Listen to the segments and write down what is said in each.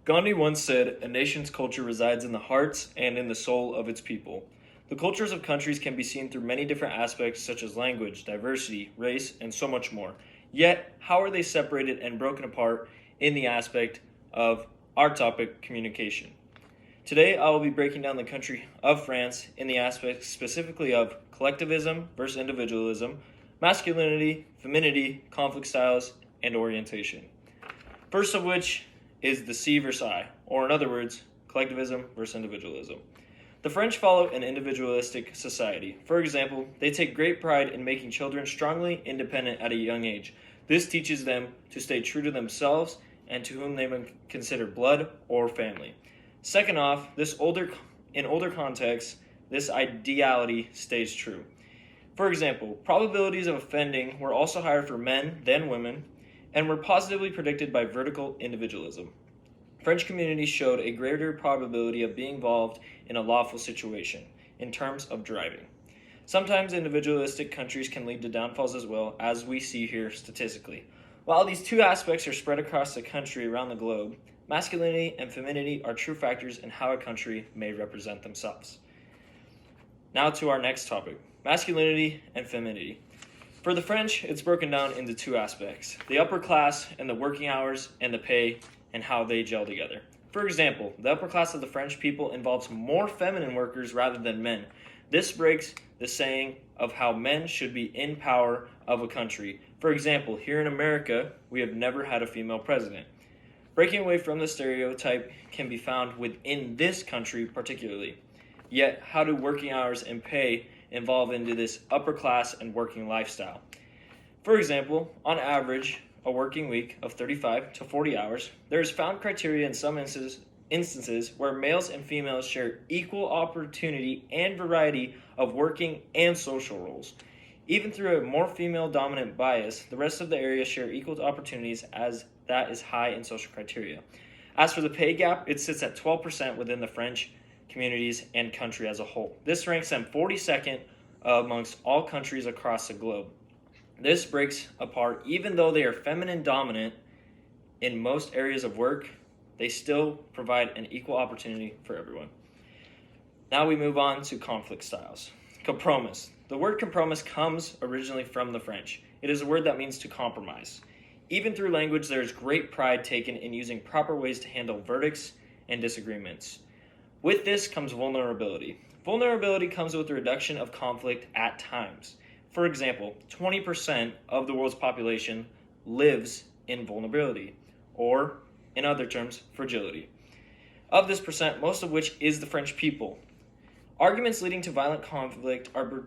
Gandhi once said, "A nation's culture resides in the hearts and in the soul of its people." The cultures of countries can be seen through many different aspects such as language, diversity, race, and so much more. Yet, how are they separated and broken apart in the aspect of our topic, communication? Today, I will be breaking down the country of France in the aspect specifically of collectivism versus individualism, masculinity, femininity, conflict styles, and orientation. First of which is the C versus I, or in other words, collectivism versus individualism. The French follow an individualistic society. For example, they take great pride in making children strongly independent at a young age. This teaches them to stay true to themselves and to whom they consider blood or family. Second off, in older contexts, this ideality stays true. For example, probabilities of offending were also higher for men than women and were positively predicted by vertical individualism. French communities showed a greater probability of being involved in a lawful situation, in terms of driving. Sometimes individualistic countries can lead to downfalls as well, as we see here statistically. While these two aspects are spread across the country around the globe, masculinity and femininity are true factors in how a country may represent themselves. Now to our next topic, masculinity and femininity. For the French, it's broken down into two aspects, the upper class and the working hours and the pay and how they gel together. For example, the upper class of the French people involves more feminine workers rather than men. This breaks the saying of how men should be in power of a country. For example, here in America, we have never had a female president. Breaking away from the stereotype can be found within this country particularly. Yet, how do working hours and pay evolve into this upper class and working lifestyle? For example, on average, a working week of 35 to 40 hours, there is found criteria in some instances where males and females share equal opportunity and variety of working and social roles. Even through a more female-dominant bias, the rest of the area share equal opportunities as that is high in social criteria. As for the pay gap, it sits at 12% within the French communities and country as a whole. This ranks them 42nd amongst all countries across the globe. This breaks apart, even though they are feminine dominant in most areas of work, they still provide an equal opportunity for everyone. Now we move on to conflict styles. Compromise. The word compromise comes originally from the French. It is a word that means to compromise. Even through language, there is great pride taken in using proper ways to handle verdicts and disagreements. With this comes vulnerability. Vulnerability comes with the reduction of conflict at times. For example, 20% of the world's population lives in vulnerability, or in other terms, fragility. Of this percent, most of which is the French people. Arguments leading to violent conflict are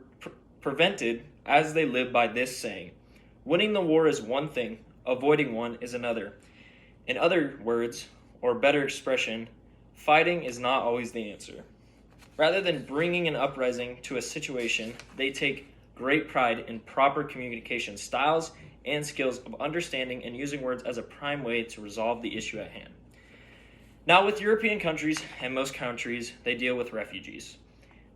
prevented as they live by this saying: winning the war is one thing, avoiding one is another. In other words, or better expression, fighting is not always the answer. Rather than bringing an uprising to a situation, they take great pride in proper communication styles and skills of understanding and using words as a prime way to resolve the issue at hand. Now, with European countries and most countries, they deal with refugees.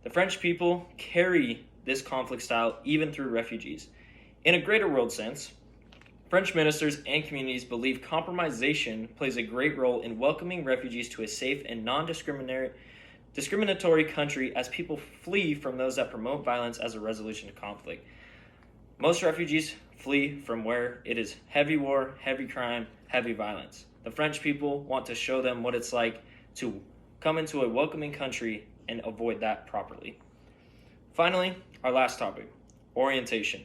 The French people carry this conflict style even through refugees. In a greater world sense, French ministers and communities believe compromisation plays a great role in welcoming refugees to a safe and non-discriminatory country as people flee from those that promote violence as a resolution to conflict. Most refugees flee from where it is heavy war, heavy crime, heavy violence. The French people want to show them what it's like to come into a welcoming country and avoid that properly. Finally, our last topic, orientation.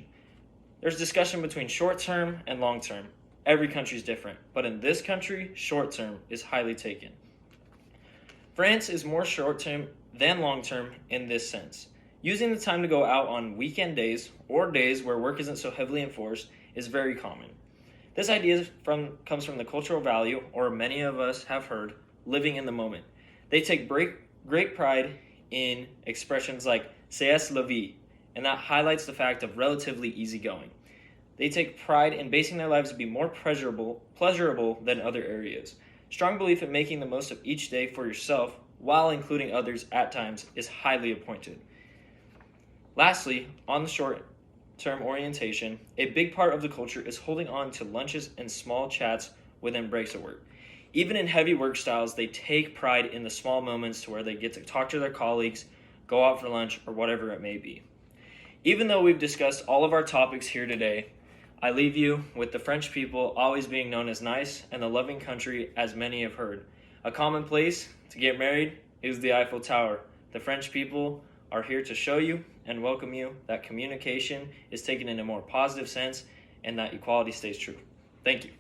There's discussion between short-term and long-term. Every country is different, but in this country, short-term is highly taken. France is more short-term than long-term in this sense. Using the time to go out on weekend days or days where work isn't so heavily enforced is very common. This idea comes from the cultural value, or many of us have heard, living in the moment. They take great pride in expressions like c'est la vie, and that highlights the fact of relatively easygoing. They take pride in basing their lives to be more pleasurable than other areas. Strong belief in making the most of each day for yourself, while including others at times, is highly appointed. Lastly, on the short-term orientation, a big part of the culture is holding on to lunches and small chats within breaks at work. Even in heavy work styles, they take pride in the small moments to where they get to talk to their colleagues, go out for lunch, or whatever it may be. Even though we've discussed all of our topics here today, I leave you with the French people always being known as nice and the loving country, as many have heard. A common place to get married is the Eiffel Tower. The French people are here to show you and welcome you that communication is taken in a more positive sense and that equality stays true. Thank you.